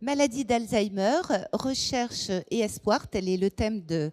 Maladie d'Alzheimer, recherche et espoir, tel est le thème de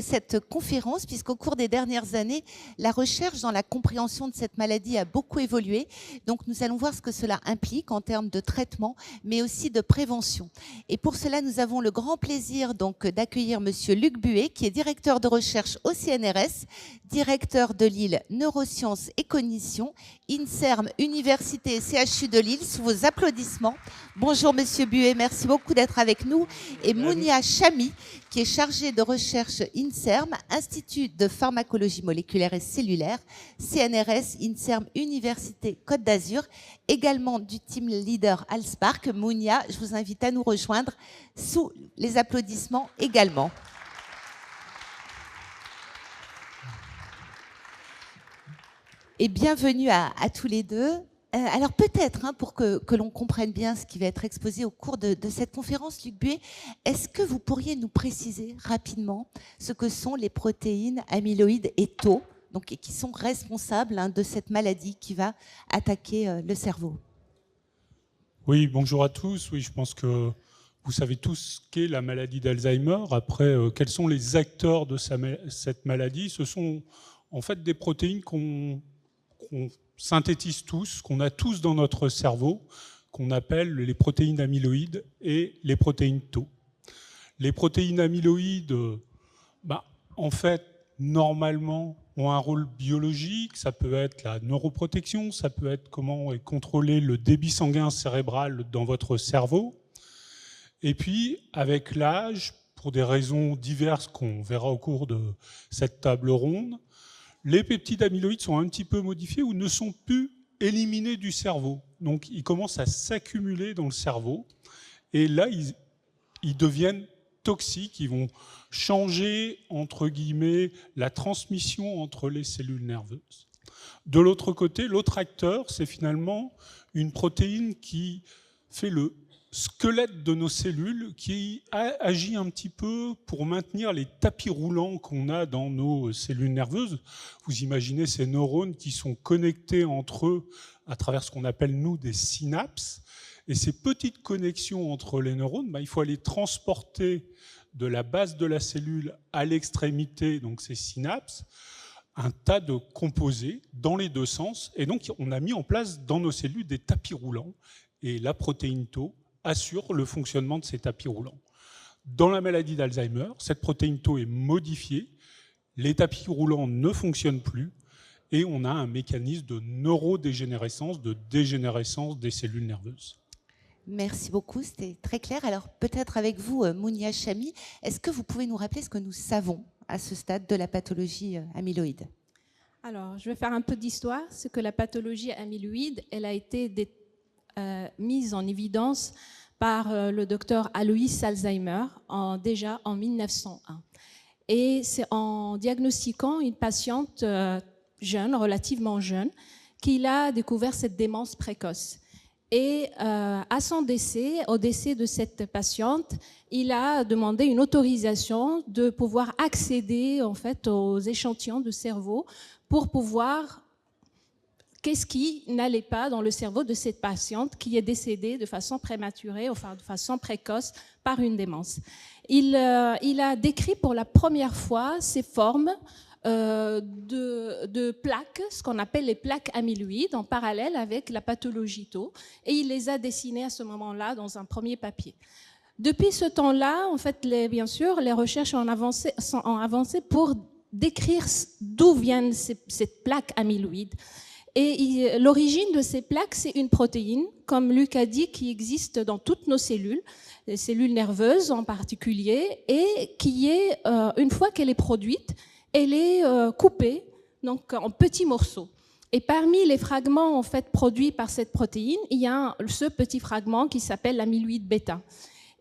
cette conférence, puisqu'au cours des dernières années, la recherche dans la compréhension de cette maladie a beaucoup évolué. Donc nous allons voir ce que cela implique en termes de traitement, mais aussi de prévention. Et pour cela, nous avons le grand plaisir donc d'accueillir Monsieur Luc Buet, qui est directeur de recherche au CNRS, directeur de Lille Neurosciences et Cognition, INSERM, Université et CHU de Lille, sous vos applaudissements. Bonjour Monsieur Buet, merci beaucoup d'être avec nous. Et Mounia Chami, qui est chargée de recherche INSERM, Institut de pharmacologie moléculaire et cellulaire, CNRS, INSERM, Université Côte d'Azur, également du team leader Allspark. Mounia, je vous invite à nous rejoindre sous les applaudissements également. Et bienvenue à tous les deux. Alors peut-être, pour que l'on comprenne bien ce qui va être exposé au cours de cette conférence, Luc Buet, est-ce que vous pourriez nous préciser rapidement ce que sont les protéines amyloïdes et tau, donc, qui sont responsables de cette maladie qui va attaquer le cerveau? Oui, bonjour à tous. Oui, je pense que vous savez tous ce qu'est la maladie d'Alzheimer. Après, quels sont les acteurs de cette maladie? Ce sont en fait des protéines qu'on synthétise tous, qu'on a tous dans notre cerveau, qu'on appelle les protéines amyloïdes et les protéines tau. Les protéines amyloïdes, en fait, normalement, ont un rôle biologique. Ça peut être la neuroprotection, ça peut être comment contrôler le débit sanguin cérébral dans votre cerveau. Et puis, avec l'âge, pour des raisons diverses qu'on verra au cours de cette table ronde, les peptides amyloïdes sont un petit peu modifiés ou ne sont plus éliminés du cerveau. Donc, ils commencent à s'accumuler dans le cerveau. Et là, ils deviennent toxiques. Ils vont changer, entre guillemets, la transmission entre les cellules nerveuses. De l'autre côté, l'autre acteur, c'est finalement une protéine qui fait le squelette de nos cellules, qui agit un petit peu pour maintenir les tapis roulants qu'on a dans nos cellules nerveuses. Vous imaginez ces neurones qui sont connectés entre eux à travers ce qu'on appelle, nous, des synapses. Et ces petites connexions entre les neurones, il faut aller transporter de la base de la cellule à l'extrémité, donc ces synapses, un tas de composés dans les deux sens. Et donc, on a mis en place dans nos cellules des tapis roulants. Et la protéine tau assure le fonctionnement de ces tapis roulants. Dans la maladie d'Alzheimer, cette protéine tau est modifiée, les tapis roulants ne fonctionnent plus et on a un mécanisme de neurodégénérescence, de dégénérescence des cellules nerveuses. Merci beaucoup, c'était très clair. Alors peut-être avec vous, Mounia Chami, est-ce que vous pouvez nous rappeler ce que nous savons à ce stade de la pathologie amyloïde? Alors, je vais faire un peu d'histoire. C'est que la pathologie amyloïde, elle a été mise en évidence par le docteur Alois Alzheimer déjà en 1901. Et c'est en diagnostiquant une patiente jeune, relativement jeune, qu'il a découvert cette démence précoce. Et à son décès, au décès de cette patiente, il a demandé une autorisation de pouvoir accéder en fait aux échantillons de cerveau pour pouvoir qu'est-ce qui n'allait pas dans le cerveau de cette patiente qui est décédée de façon prématurée, enfin de façon précoce, par une démence. Il a décrit pour la première fois ces formes de plaques, ce qu'on appelle les plaques amyloïdes, en parallèle avec la pathologie tau, et il les a dessinées à ce moment-là dans un premier papier. Depuis ce temps-là, en fait, bien sûr, les recherches ont avancé pour décrire d'où viennent ces plaques amyloïdes. Et l'origine de ces plaques, c'est une protéine, comme Luc a dit, qui existe dans toutes nos cellules, les cellules nerveuses en particulier, et qui est, une fois qu'elle est produite, elle est coupée donc, en petits morceaux. Et parmi les fragments en fait, produits par cette protéine, il y a ce petit fragment qui s'appelle l'amyloïde bêta.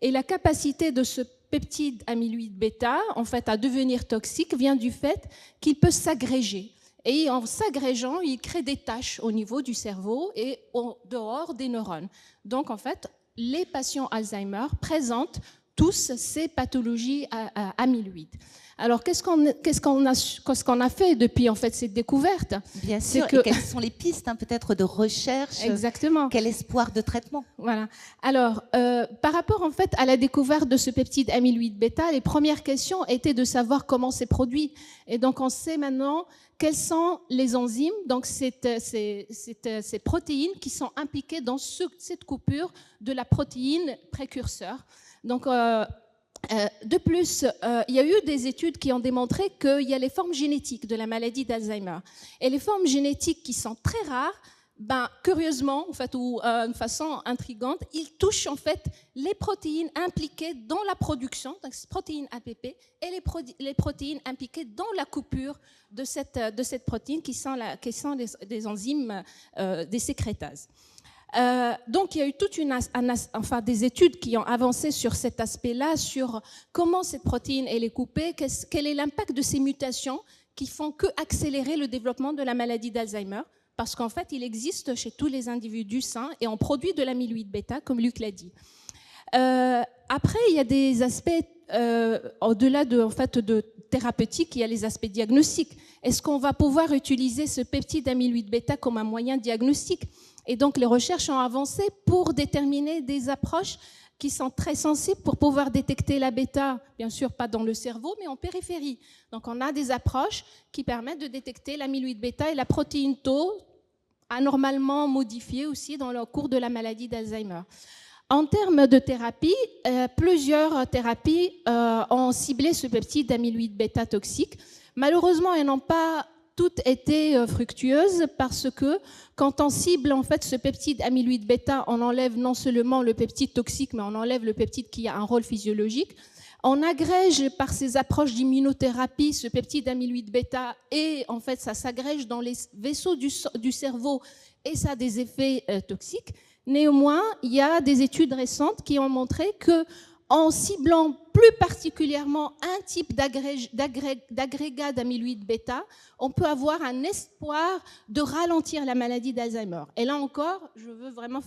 Et la capacité de ce peptide amyloïde bêta en fait, à devenir toxique vient du fait qu'il peut s'agréger. Et en s'agrégeant, il crée des taches au niveau du cerveau et au dehors des neurones. Donc, en fait, les patients Alzheimer présentent tous ces pathologies amyloïdes. Alors, qu'est-ce qu'on a fait depuis en fait cette découverte? Bien sûr. Et quelles sont les pistes peut-être de recherche? Exactement. Quel espoir de traitement? Voilà. Alors, par rapport en fait à la découverte de ce peptide amyloïde bêta, les premières questions étaient de savoir comment c'est produit. Et donc, on sait maintenant quelles sont les enzymes, donc ces protéines qui sont impliquées dans cette coupure de la protéine précurseur. Donc, de plus, il y a eu des études qui ont démontré qu'il y a les formes génétiques de la maladie d'Alzheimer. Et les formes génétiques qui sont très rares, curieusement, en fait, ou de façon intrigante, ils touchent en fait les protéines impliquées dans la production, donc ces protéines APP, et les protéines impliquées dans la coupure de cette protéine qui sont des enzymes des sécrétases. Donc, il y a eu des études qui ont avancé sur cet aspect-là, sur comment cette protéine elle est coupée, quel est l'impact de ces mutations qui font que accélérer le développement de la maladie d'Alzheimer, parce qu'en fait, il existe chez tous les individus sains et on produit de l'amyloïde bêta, comme Luc l'a dit. Après, il y a des aspects, au-delà de thérapeutique, il y a les aspects diagnostiques. Est-ce qu'on va pouvoir utiliser ce peptide amyloïde bêta comme un moyen diagnostique? Et donc, les recherches ont avancé pour déterminer des approches qui sont très sensibles pour pouvoir détecter la bêta, bien sûr pas dans le cerveau, mais en périphérie. Donc, on a des approches qui permettent de détecter l'amyloïde bêta et la protéine tau, anormalement modifiée aussi dans le cours de la maladie d'Alzheimer. En termes de thérapie, plusieurs thérapies ont ciblé ce peptide amyloïde bêta toxique. Malheureusement, elles n'ont pas toutes été fructueuses parce que quand on cible en fait ce peptide amyloïde bêta, on enlève non seulement le peptide toxique, mais on enlève le peptide qui a un rôle physiologique. On agrège par ces approches d'immunothérapie ce peptide amyloïde bêta et en fait ça s'agrège dans les vaisseaux du cerveau et ça a des effets toxiques. Néanmoins, il y a des études récentes qui ont montré que en ciblant plus particulièrement un type d'agrégat d'amyloïde bêta, on peut avoir un espoir de ralentir la maladie d'Alzheimer. Et là encore, je veux vraiment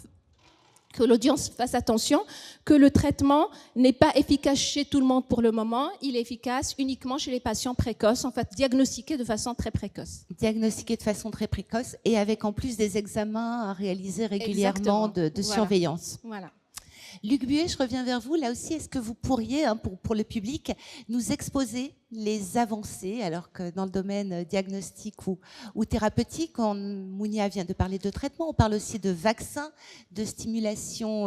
que l'audience fasse attention, que le traitement n'est pas efficace chez tout le monde pour le moment, il est efficace uniquement chez les patients précoces, en fait diagnostiqués de façon très précoce. Diagnostiqués de façon très précoce et avec en plus des examens à réaliser régulièrement de surveillance. Voilà. Luc Buet, je reviens vers vous. Là aussi, est-ce que vous pourriez, pour le public, nous exposer les avancées, alors que dans le domaine diagnostique ou thérapeutique, Mounia vient de parler de traitement, on parle aussi de vaccins, de stimulation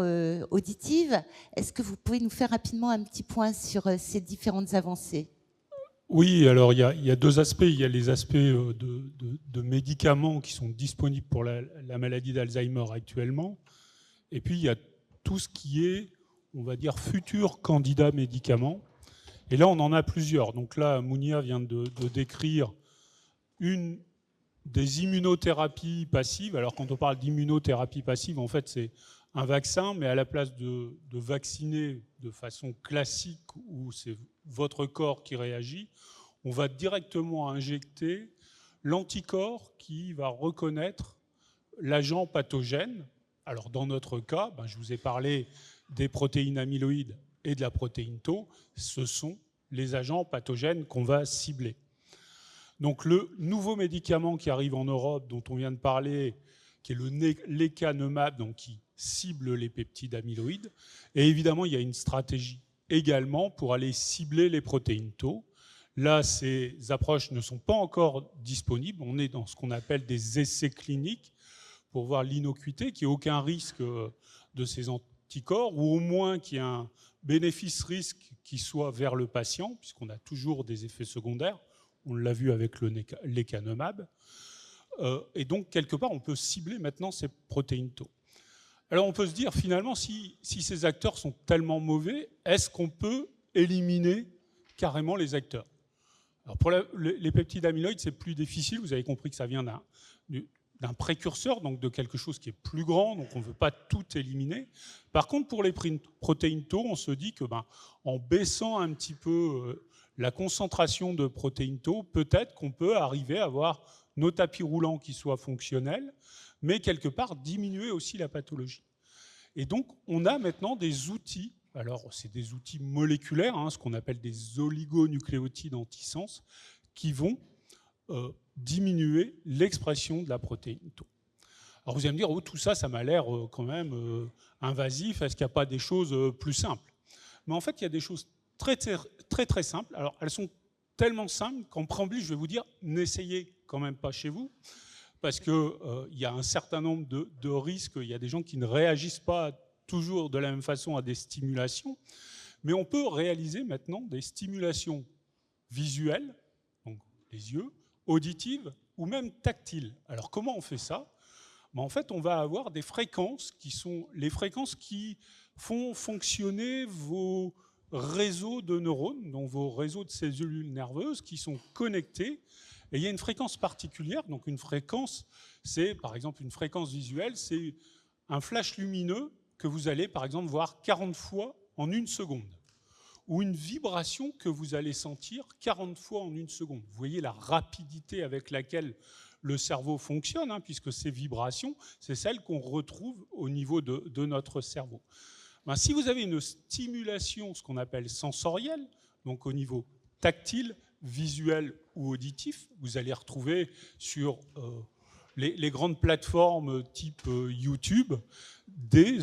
auditive. Est-ce que vous pouvez nous faire rapidement un petit point sur ces différentes avancées ? Oui, alors il y a deux aspects. Il y a les aspects de médicaments qui sont disponibles pour la maladie d'Alzheimer actuellement. Et puis, il y a tout ce qui est, on va dire, futur candidat médicaments. Et là, on en a plusieurs. Donc là, Mounia vient de décrire une des immunothérapies passives. Alors quand on parle d'immunothérapie passive, en fait, c'est un vaccin, mais à la place de vacciner de façon classique, où c'est votre corps qui réagit, on va directement injecter l'anticorps qui va reconnaître l'agent pathogène. Alors dans notre cas, je vous ai parlé des protéines amyloïdes et de la protéine tau, ce sont les agents pathogènes qu'on va cibler. Donc le nouveau médicament qui arrive en Europe, dont on vient de parler, qui est le lecanemab, donc qui cible les peptides amyloïdes, et évidemment il y a une stratégie également pour aller cibler les protéines tau. Là, ces approches ne sont pas encore disponibles, on est dans ce qu'on appelle des essais cliniques, pour voir l'innocuité, qu'il n'y ait aucun risque de ces anticorps, ou au moins qu'il y ait un bénéfice-risque qui soit vers le patient, puisqu'on a toujours des effets secondaires. On l'a vu avec le lecanemab. Et donc, quelque part, on peut cibler maintenant ces protéines tau. Alors, on peut se dire, finalement, si ces acteurs sont tellement mauvais, est-ce qu'on peut éliminer carrément les acteurs ? Alors, pour les peptides amyloïdes, c'est plus difficile. Vous avez compris que ça vient d'un précurseur, donc de quelque chose qui est plus grand, donc on ne veut pas tout éliminer. Par contre, pour les protéines tau, on se dit que en baissant un petit peu la concentration de protéines tau, peut-être qu'on peut arriver à avoir nos tapis roulants qui soient fonctionnels, mais quelque part diminuer aussi la pathologie. Et donc, on a maintenant des outils Alors, c'est des outils moléculaires, ce qu'on appelle des oligonucléotides antisens, qui vont diminuer l'expression de la protéine tau. Alors vous allez me dire, oh, tout ça, ça m'a l'air quand même invasif, est-ce qu'il n'y a pas des choses plus simples? Mais en fait, il y a des choses très, très, très simples. Alors, elles sont tellement simples qu'en préambule, je vais vous dire, n'essayez quand même pas chez vous, parce qu'il y a un certain nombre de risques. Il y a des gens qui ne réagissent pas toujours de la même façon à des stimulations, mais on peut réaliser maintenant des stimulations visuelles, donc les yeux, auditives ou même tactiles. Alors comment on fait ça? En fait, on va avoir des fréquences qui sont les fréquences qui font fonctionner vos réseaux de neurones, donc vos réseaux de cellules nerveuses qui sont connectés. Et il y a une fréquence particulière, donc une fréquence, c'est par exemple une fréquence visuelle, c'est un flash lumineux que vous allez par exemple voir 40 fois en 1 seconde, ou une vibration que vous allez sentir 40 fois en 1 seconde. Vous voyez la rapidité avec laquelle le cerveau fonctionne, puisque ces vibrations, c'est celles qu'on retrouve au niveau de notre cerveau. Si vous avez une stimulation, ce qu'on appelle sensorielle, donc au niveau tactile, visuel ou auditif, vous allez retrouver sur les grandes plateformes type YouTube des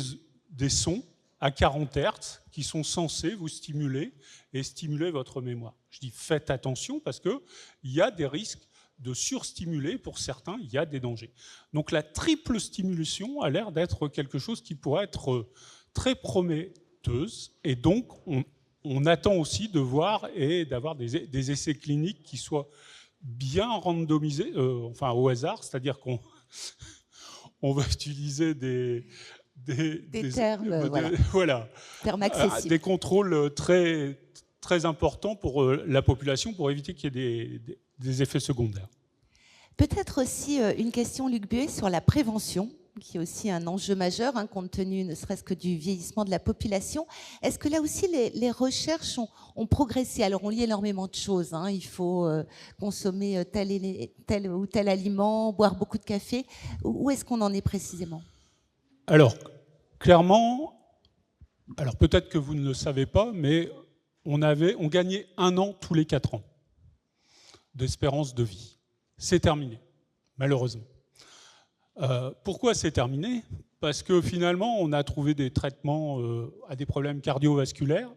sons à 40 Hz qui sont censés vous stimuler et stimuler votre mémoire. Je dis faites attention parce qu'il y a des risques de surstimuler. Pour certains, il y a des dangers. Donc la triple stimulation a l'air d'être quelque chose qui pourrait être très prometteuse. Et donc, on attend aussi de voir et d'avoir des essais cliniques qui soient bien randomisés, enfin au hasard, c'est-à-dire qu'on va utiliser des termes, voilà, termes accessibles. des contrôles très, très importants pour la population pour éviter qu'il y ait des effets secondaires. Peut-être aussi une question, Luc Buet, sur la prévention, qui est aussi un enjeu majeur, compte tenu ne serait-ce que du vieillissement de la population. Est-ce que là aussi les recherches ont progressé? Alors on lit énormément de choses, il faut consommer tel ou tel aliment, boire beaucoup de café. Où est-ce qu'on en est précisément? Alors, clairement, alors peut-être que vous ne le savez pas, mais on gagnait 1 an tous les 4 ans d'espérance de vie. C'est terminé, malheureusement. Pourquoi c'est terminé? Parce que finalement, on a trouvé des traitements à des problèmes cardiovasculaires,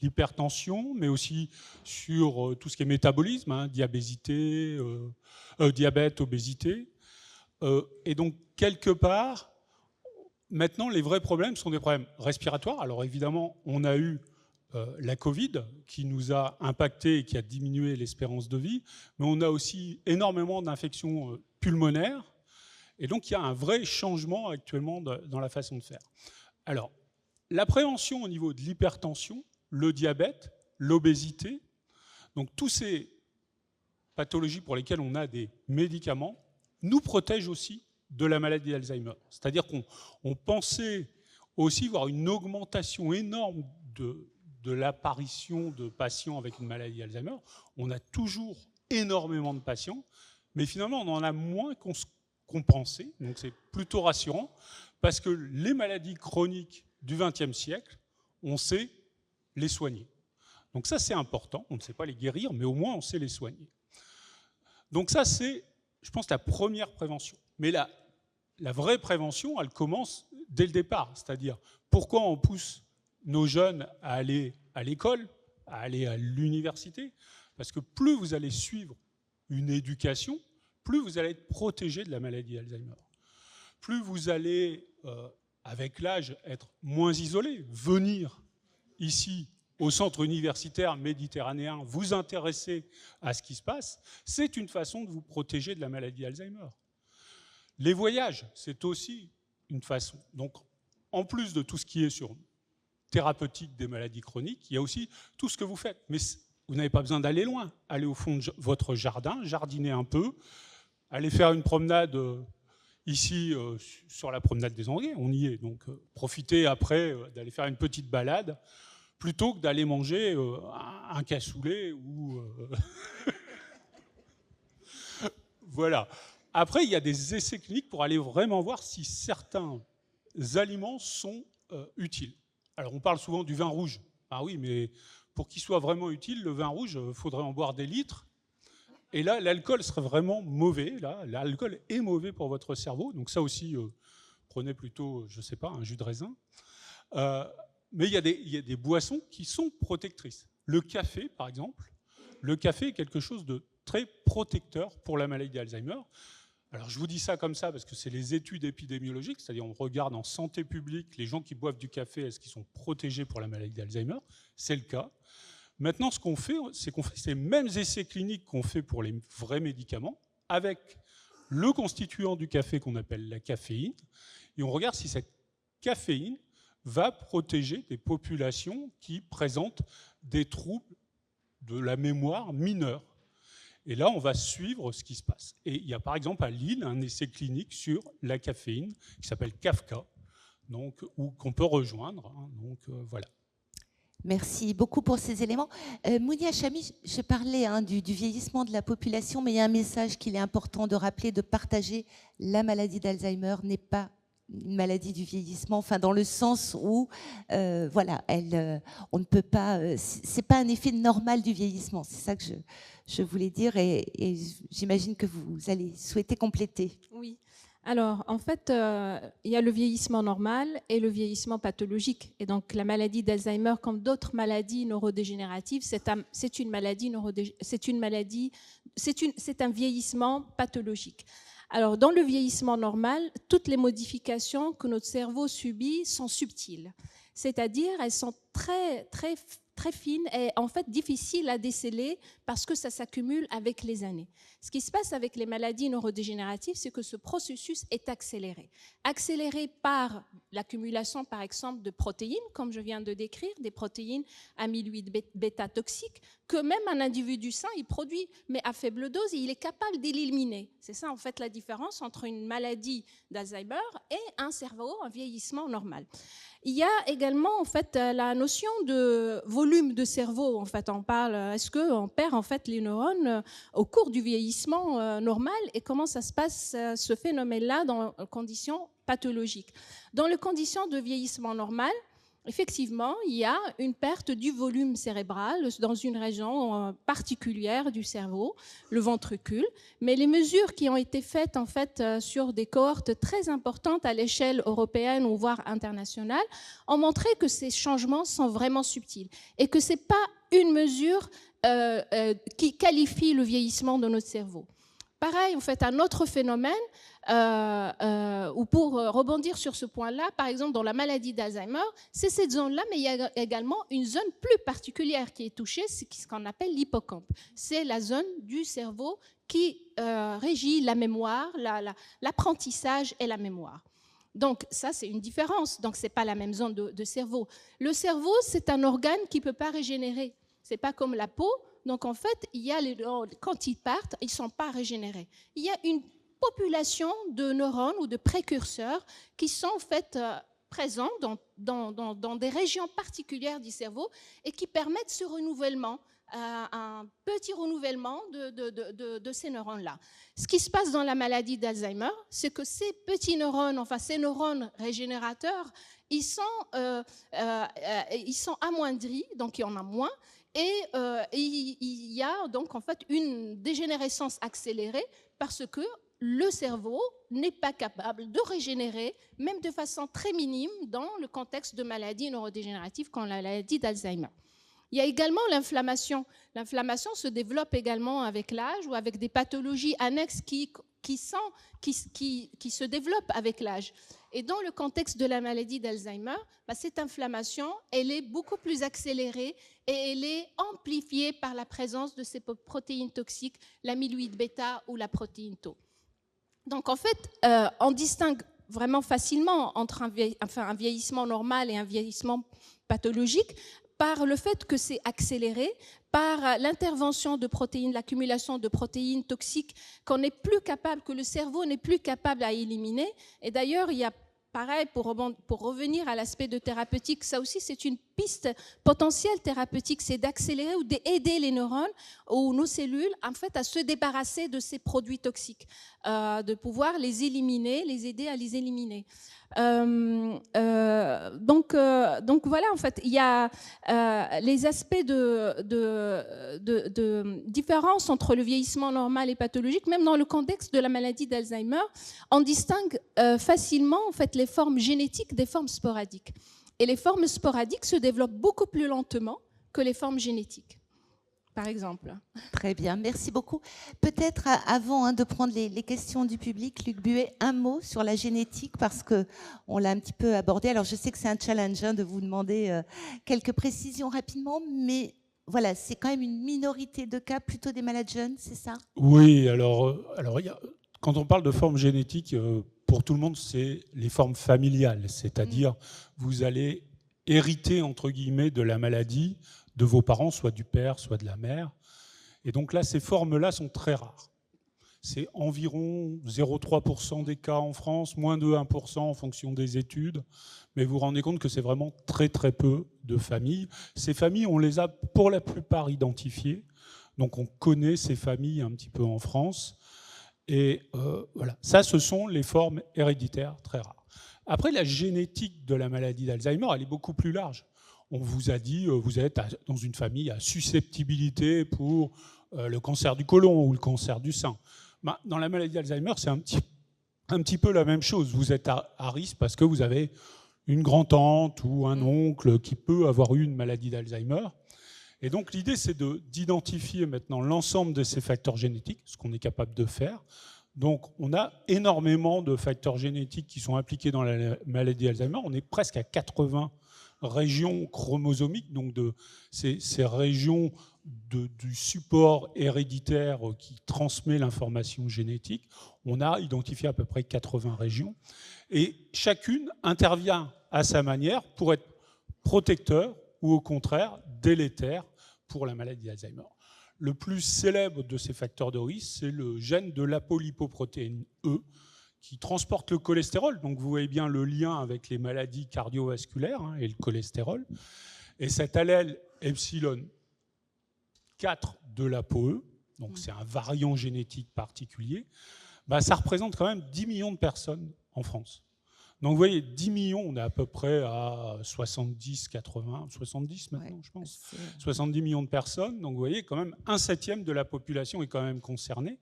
l'hypertension, mais aussi sur tout ce qui est métabolisme, diabète, obésité. Et donc, quelque part, maintenant, les vrais problèmes sont des problèmes respiratoires. Alors évidemment, on a eu la Covid qui nous a impacté et qui a diminué l'espérance de vie, mais on a aussi énormément d'infections pulmonaires. Et donc, il y a un vrai changement actuellement dans la façon de faire. Alors, la prévention au niveau de l'hypertension, le diabète, l'obésité, donc tous ces pathologies pour lesquelles on a des médicaments, nous protègent aussi de la maladie d'Alzheimer. C'est-à-dire qu'on pensait aussi voir une augmentation énorme de l'apparition de patients avec une maladie d'Alzheimer. On a toujours énormément de patients, mais finalement, on en a moins qu'on pensait. Donc c'est plutôt rassurant, parce que les maladies chroniques du XXe siècle, on sait les soigner. Donc ça, c'est important. On ne sait pas les guérir, mais au moins, on sait les soigner. Donc ça, c'est, je pense, la première prévention. Mais la vraie prévention, elle commence dès le départ. C'est-à-dire, pourquoi on pousse nos jeunes à aller à l'école, à aller à l'université? Parce que plus vous allez suivre une éducation, plus vous allez être protégé de la maladie d'Alzheimer. Plus vous allez, avec l'âge, être moins isolé, venir ici au centre universitaire méditerranéen, vous intéresser à ce qui se passe, c'est une façon de vous protéger de la maladie d'Alzheimer. Les voyages, c'est aussi une façon. Donc, en plus de tout ce qui est sur thérapeutique des maladies chroniques, il y a aussi tout ce que vous faites. Mais vous n'avez pas besoin d'aller loin. Allez au fond de votre jardin, jardiner un peu, allez faire une promenade ici sur la promenade des Anglais, on y est. Donc, profitez après d'aller faire une petite balade plutôt que d'aller manger un cassoulet ou... Voilà. Après, il y a des essais cliniques pour aller vraiment voir si certains aliments sont utiles. Alors on parle souvent du vin rouge. Ah oui, mais pour qu'il soit vraiment utile, le vin rouge, il faudrait en boire des litres. Et là, l'alcool serait vraiment mauvais. Là, l'alcool est mauvais pour votre cerveau. Donc ça aussi, prenez plutôt, je ne sais pas, un jus de raisin. Mais il y a des boissons qui sont protectrices. Le café, par exemple. Le café est quelque chose de très protecteur pour la maladie d'Alzheimer. Alors je vous dis ça comme ça parce que c'est les études épidémiologiques, c'est-à-dire on regarde en santé publique les gens qui boivent du café, est-ce qu'ils sont protégés pour la maladie d'Alzheimer? C'est le cas. Maintenant, ce qu'on fait, c'est qu'on fait ces mêmes essais cliniques qu'on fait pour les vrais médicaments avec le constituant du café qu'on appelle la caféine, et on regarde si cette caféine va protéger des populations qui présentent des troubles de la mémoire mineurs. Et là, on va suivre ce qui se passe. Et il y a par exemple à Lille un essai clinique sur la caféine qui s'appelle Kafka, donc, qu'on peut rejoindre. Hein, donc voilà. Merci beaucoup pour ces éléments. Mounia Chami, je parlais du vieillissement de la population, mais il y a un message qu'il est important de rappeler, de partager. La maladie d'Alzheimer n'est pas une maladie du vieillissement, enfin dans le sens où, voilà, on ne peut pas, c'est pas un effet normal du vieillissement. C'est ça que je voulais dire, et j'imagine que vous allez souhaiter compléter. Oui. Alors, en fait, il y a le vieillissement normal et le vieillissement pathologique. Et donc, la maladie d'Alzheimer, comme d'autres maladies neurodégénératives, c'est un vieillissement pathologique. Alors, dans le vieillissement normal, toutes les modifications que notre cerveau subit sont subtiles. C'est-à-dire, elles sont très, très, très fines et en fait difficiles à déceler parce que ça s'accumule avec les années. Ce qui se passe avec les maladies neurodégénératives, c'est que ce processus est accéléré. Accéléré par l'accumulation, par exemple, de protéines, comme je viens de décrire, des protéines amyloïdes bêta toxiques, que même un individu sain, il produit, mais à faible dose, et il est capable d'éliminer. C'est ça, en fait, la différence entre une maladie d'Alzheimer et un cerveau, un vieillissement normal. Il y a également, en fait, la notion de volume de cerveau. En fait, on parle, est-ce qu'on perd, en fait, les neurones au cours du vieillissement normal, et comment ça se passe, ce phénomène-là, dans conditions pathologiques. Dans les conditions de vieillissement normal, effectivement, il y a une perte du volume cérébral dans une région particulière du cerveau, le ventricule. Mais les mesures qui ont été faites en fait sur des cohortes très importantes à l'échelle européenne ou voire internationale ont montré que ces changements sont vraiment subtils et que c'est pas une mesure qui qualifie le vieillissement de notre cerveau. Pareil, en fait, un autre phénomène, ou pour rebondir sur ce point-là, par exemple, dans la maladie d'Alzheimer, c'est cette zone-là, mais il y a également une zone plus particulière qui est touchée, c'est ce qu'on appelle l'hippocampe. C'est la zone du cerveau qui régit la mémoire, l'apprentissage et la mémoire. Donc, ça, c'est une différence. Donc, ce n'est pas la même zone de cerveau. Le cerveau, c'est un organe qui ne peut pas régénérer. Ce n'est pas comme la peau. Donc, en fait, quand ils partent, ils ne sont pas régénérés. Il y a une population de neurones ou de précurseurs qui sont en fait présents dans des régions particulières du cerveau et qui permettent ce renouvellement, un petit renouvellement de ces neurones-là. Ce qui se passe dans la maladie d'Alzheimer, c'est que ces petits neurones, enfin ces neurones régénérateurs, ils sont amoindris, donc il y en a moins. Et il y a donc en fait une dégénérescence accélérée parce que le cerveau n'est pas capable de régénérer, même de façon très minime, dans le contexte de maladies neurodégénératives comme la maladie d'Alzheimer. Il y a également l'inflammation. L'inflammation se développe également avec l'âge ou avec des pathologies annexes qui se développent avec l'âge. Et dans le contexte de la maladie d'Alzheimer, cette inflammation, elle est beaucoup plus accélérée et elle est amplifiée par la présence de ces protéines toxiques, l'amyloïde bêta ou la protéine tau. Donc en fait, on distingue vraiment facilement entre un vieillissement normal et un vieillissement pathologique par le fait que c'est accéléré, par l'intervention de protéines, l'accumulation de protéines toxiques que le cerveau n'est plus capable à éliminer. Et d'ailleurs, il y a pareil, pour revenir à l'aspect de thérapeutique, ça aussi c'est une piste potentielle thérapeutique, c'est d'accélérer ou d'aider les neurones ou nos cellules en fait à se débarrasser de ces produits toxiques, de pouvoir les éliminer, les aider à les éliminer. Donc voilà, en fait, il y a les aspects de différence entre le vieillissement normal et pathologique. Même dans le contexte de la maladie d'Alzheimer, on distingue facilement en fait les formes génétiques des formes sporadiques. Et les formes sporadiques se développent beaucoup plus lentement que les formes génétiques, par exemple. Très bien, merci beaucoup. Peut-être avant de prendre les questions du public, Luc Buet, un mot sur la génétique, parce qu'on l'a un petit peu abordé. Alors je sais que c'est un challenge de vous demander quelques précisions rapidement, mais voilà, c'est quand même une minorité de cas, plutôt des malades jeunes, c'est ça? Oui, alors quand on parle de formes génétiques, pour tout le monde, c'est les formes familiales, c'est-à-dire vous allez hériter, entre guillemets, de la maladie de vos parents, soit du père, soit de la mère. Et donc là, ces formes-là sont très rares. C'est environ 0,3% des cas en France, moins de 1% en fonction des études. Mais vous vous rendez compte que c'est vraiment très très peu de familles. Ces familles, on les a pour la plupart identifiées. Donc on connaît ces familles un petit peu en France. Et voilà, ça, ce sont les formes héréditaires très rares. Après, la génétique de la maladie d'Alzheimer, elle est beaucoup plus large. On vous a dit, vous êtes dans une famille à susceptibilité pour le cancer du côlon ou le cancer du sein. Dans la maladie d'Alzheimer, c'est un petit peu la même chose. Vous êtes à risque parce que vous avez une grand-tante ou un oncle qui peut avoir eu une maladie d'Alzheimer. Et donc l'idée, c'est d'identifier maintenant l'ensemble de ces facteurs génétiques, ce qu'on est capable de faire. Donc on a énormément de facteurs génétiques qui sont impliqués dans la maladie d'Alzheimer. On est presque à 80 régions chromosomiques, donc de ces régions du support héréditaire qui transmet l'information génétique. On a identifié à peu près 80 régions. Et chacune intervient à sa manière pour être protecteur ou au contraire délétère pour la maladie d'Alzheimer. Le plus célèbre de ces facteurs de risque, c'est le gène de l'apolipoprotéine E, qui transporte le cholestérol. Donc vous voyez bien le lien avec les maladies cardiovasculaires et le cholestérol. Et cet allèle epsilon 4 de l'ApoE, donc c'est un variant génétique particulier, ça représente quand même 10 millions de personnes en France. Donc vous voyez, 10 millions, on est à peu près à 70, 80, 70 maintenant, je pense. 70 millions de personnes. Donc vous voyez, quand même, 1/7 de la population est quand même concernée.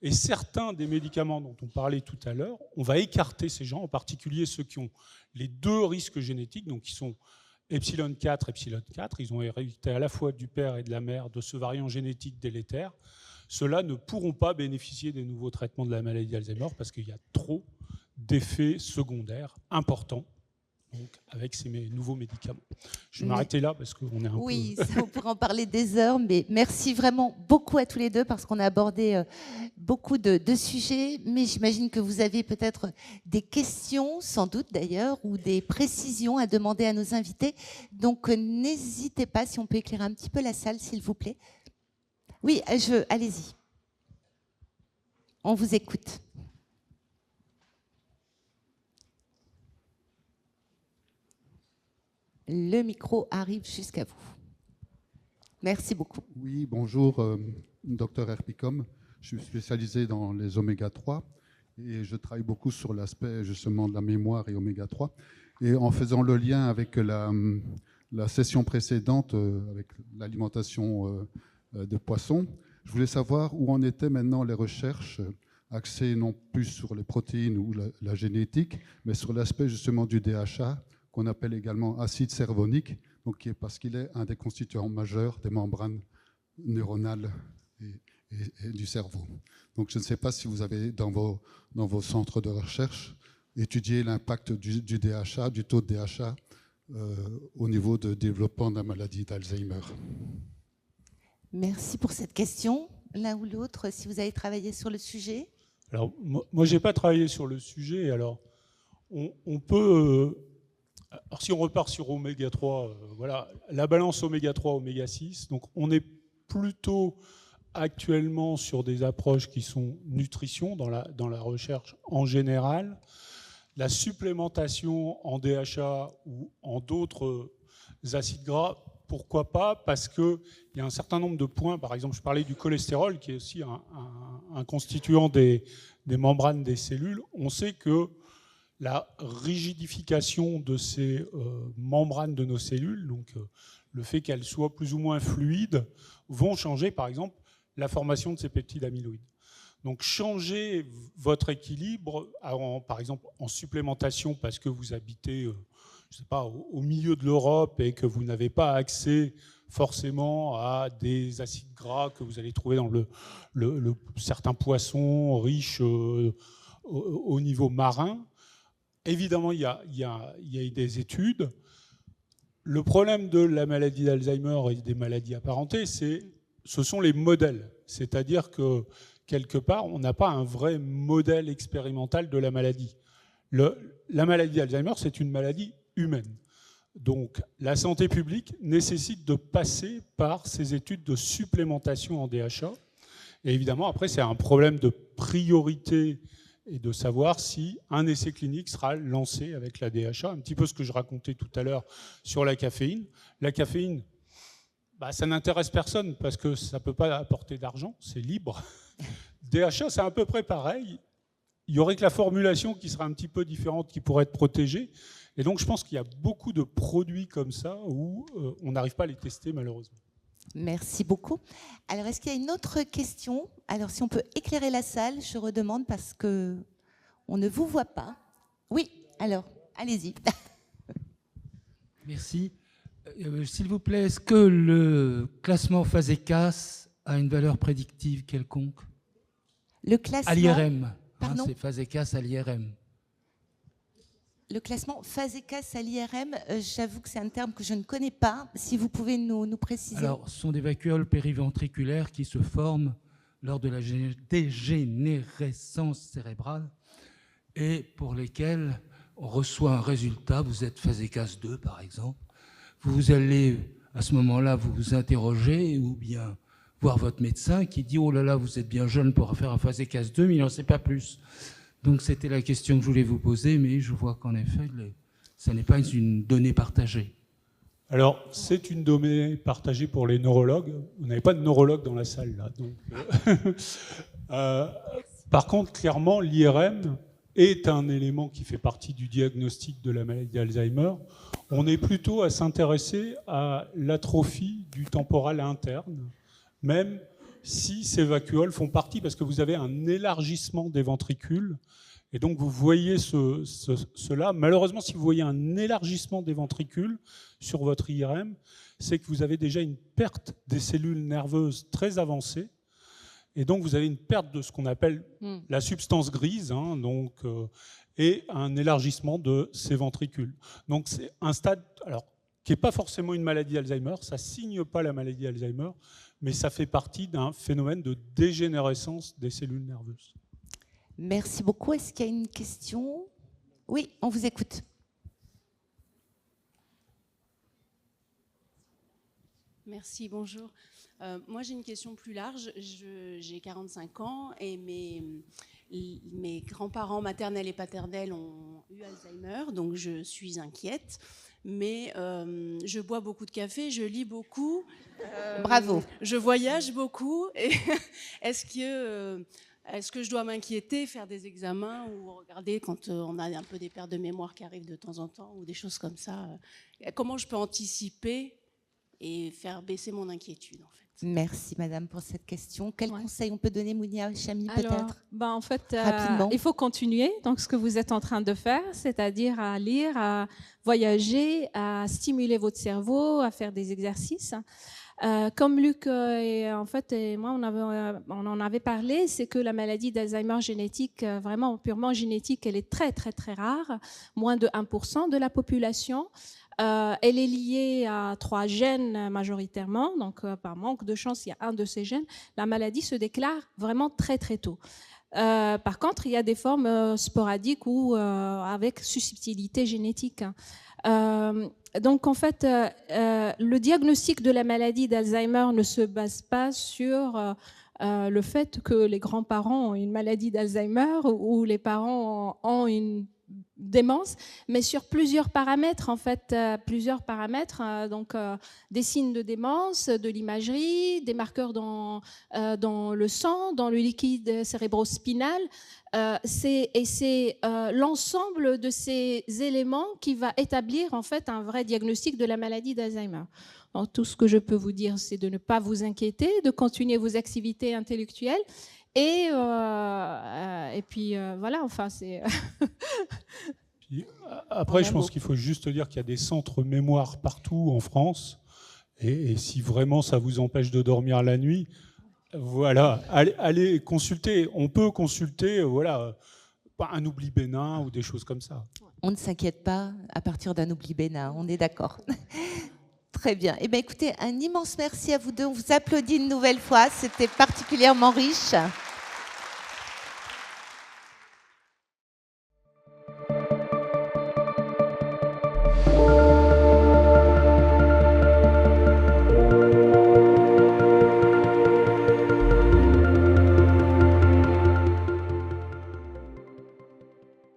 Et certains des médicaments dont on parlait tout à l'heure, on va écarter ces gens, en particulier ceux qui ont les deux risques génétiques, donc qui sont epsilon 4, epsilon 4. Ils ont hérité à la fois du père et de la mère de ce variant génétique délétère. Ceux-là ne pourront pas bénéficier des nouveaux traitements de la maladie d'Alzheimer parce qu'il y a trop d'effets secondaires importants donc, avec ces nouveaux médicaments. Je vais m'arrêter là parce qu'on est un peu... Oui, on pourrait en parler des heures, mais merci vraiment beaucoup à tous les deux parce qu'on a abordé beaucoup de sujets, mais j'imagine que vous avez peut-être des questions, sans doute d'ailleurs, ou des précisions à demander à nos invités. Donc n'hésitez pas, si on peut éclairer un petit peu la salle, s'il vous plaît. Oui, allez-y. On vous écoute. Le micro arrive jusqu'à vous. Merci beaucoup. Oui, bonjour, Dr Herpicom. Je suis spécialisé dans les oméga 3 et je travaille beaucoup sur l'aspect justement de la mémoire et oméga 3. Et en faisant le lien avec la session précédente, avec l'alimentation de poissons, je voulais savoir où en étaient maintenant les recherches axées non plus sur les protéines ou la génétique, mais sur l'aspect justement du DHA, qu'on appelle également acide cervonique, donc parce qu'il est un des constituants majeurs des membranes neuronales et du cerveau. Donc je ne sais pas si vous avez dans vos centres de recherche étudié l'impact du DHA, du taux de DHA au niveau de développement de la maladie d'Alzheimer. Merci pour cette question. L'un ou l'autre, si vous avez travaillé sur le sujet. Alors moi je n'ai pas travaillé sur le sujet, alors on peut... Alors si on repart sur oméga 3, voilà, la balance oméga 3, oméga 6, donc on est plutôt actuellement sur des approches qui sont nutrition dans la recherche en général. La supplémentation en DHA ou en d'autres acides gras, pourquoi pas? Parce qu'il y a un certain nombre de points, par exemple je parlais du cholestérol qui est aussi un constituant des membranes des cellules. On sait que la rigidification de ces membranes de nos cellules, donc le fait qu'elles soient plus ou moins fluides, vont changer, par exemple, la formation de ces peptides amyloïdes. Donc changer votre équilibre, par exemple en supplémentation parce que vous habitez je sais pas, au milieu de l'Europe et que vous n'avez pas accès forcément à des acides gras que vous allez trouver dans certains poissons riches au niveau marin. Évidemment, il y a des études. Le problème de la maladie d'Alzheimer et des maladies apparentées, ce sont les modèles. C'est-à-dire que, quelque part, on n'a pas un vrai modèle expérimental de la maladie. La maladie d'Alzheimer, c'est une maladie humaine. Donc, la santé publique nécessite de passer par ces études de supplémentation en DHA. Et évidemment, après, c'est un problème de priorité et de savoir si un essai clinique sera lancé avec la DHA. Un petit peu ce que je racontais tout à l'heure sur la caféine. La caféine, ça n'intéresse personne parce que ça ne peut pas apporter d'argent, c'est libre. DHA, c'est à peu près pareil. Il y aurait que la formulation qui serait un petit peu différente, qui pourrait être protégée. Et donc, je pense qu'il y a beaucoup de produits comme ça où on n'arrive pas à les tester, malheureusement. Merci beaucoup. Alors, est-ce qu'il y a une autre question? Alors, si on peut éclairer la salle, je redemande parce qu'on ne vous voit pas. Oui, alors, allez-y. Merci. S'il vous plaît, est-ce que le classement Fazekas a une valeur prédictive quelconque? Le classement... À l'IRM. Pardon, c'est Fazekas à l'IRM. Le classement Fazekas à l'IRM, j'avoue que c'est un terme que je ne connais pas. Si vous pouvez nous préciser. Alors, ce sont des vacuoles périventriculaires qui se forment lors de la dégénérescence cérébrale et pour lesquelles on reçoit un résultat. Vous êtes Fazekas 2, par exemple. Vous allez, à ce moment-là, vous interroger ou bien voir votre médecin qui dit « Oh là là, vous êtes bien jeune pour faire un Fazekas 2, mais il n'en sait pas plus ». Donc c'était la question que je voulais vous poser, mais je vois qu'en effet, ça n'est pas une donnée partagée. Alors, c'est une donnée partagée pour les neurologues. Vous n'avez pas de neurologue dans la salle, là. Donc, par contre, clairement, l'IRM est un élément qui fait partie du diagnostic de la maladie d'Alzheimer. On est plutôt à s'intéresser à l'atrophie du temporal interne, même si ces vacuoles font partie, parce que vous avez un élargissement des ventricules, et donc vous voyez cela. Malheureusement, si vous voyez un élargissement des ventricules sur votre IRM, c'est que vous avez déjà une perte des cellules nerveuses très avancée, et donc vous avez une perte de ce qu'on appelle la substance grise, et un élargissement de ces ventricules. Donc c'est un stade qui n'est pas forcément une maladie d'Alzheimer, ça ne signe pas la maladie d'Alzheimer, mais ça fait partie d'un phénomène de dégénérescence des cellules nerveuses. Merci beaucoup. Est-ce qu'il y a une question? Oui, on vous écoute. Merci, bonjour. Moi, j'ai une question plus large. J'ai 45 ans et mes grands-parents maternels et paternels ont eu Alzheimer, donc je suis inquiète. Mais je bois beaucoup de café, je lis beaucoup. Bravo. Je voyage beaucoup. Et est-ce que je dois m'inquiéter, faire des examens ou regarder quand on a un peu des pertes de mémoire qui arrivent de temps en temps ou des choses comme ça? Comment je peux anticiper et faire baisser mon inquiétude, en fait? Merci, madame, pour cette question. Quel conseil on peut donner, Mounia Chami, Alors, peut-être? en fait, rapidement. Il faut continuer donc, ce que vous êtes en train de faire, c'est-à-dire à lire, à voyager, à stimuler votre cerveau, à faire des exercices. Comme Luc et moi, on en avait parlé, c'est que la maladie d'Alzheimer génétique, vraiment purement génétique, elle est très, très, très rare, moins de 1% de la population. Elle est liée à 3 gènes majoritairement, donc par manque de chance, il y a un de ces gènes. La maladie se déclare vraiment très très tôt. Par contre, il y a des formes sporadiques ou avec susceptibilité génétique. Donc en fait, le diagnostic de la maladie d'Alzheimer ne se base pas sur le fait que les grands-parents ont une maladie d'Alzheimer ou les parents ont une démence, mais sur plusieurs paramètres, en fait, donc des signes de démence, de l'imagerie, des marqueurs dans le sang, dans le liquide cérébrospinal. C'est l'ensemble de ces éléments qui va établir en fait un vrai diagnostic de la maladie d'Alzheimer. Alors, tout ce que je peux vous dire, c'est de ne pas vous inquiéter, de continuer vos activités intellectuelles. Et puis voilà, enfin c'est... Après, je pense qu'il faut juste dire qu'il y a des centres mémoire partout en France. Et si vraiment ça vous empêche de dormir la nuit, voilà, allez consulter. On peut consulter, voilà, un oubli bénin ou des choses comme ça. On ne s'inquiète pas à partir d'un oubli bénin, on est d'accord. Très bien. Eh bien, écoutez, un immense merci à vous deux. On vous applaudit une nouvelle fois. C'était particulièrement riche.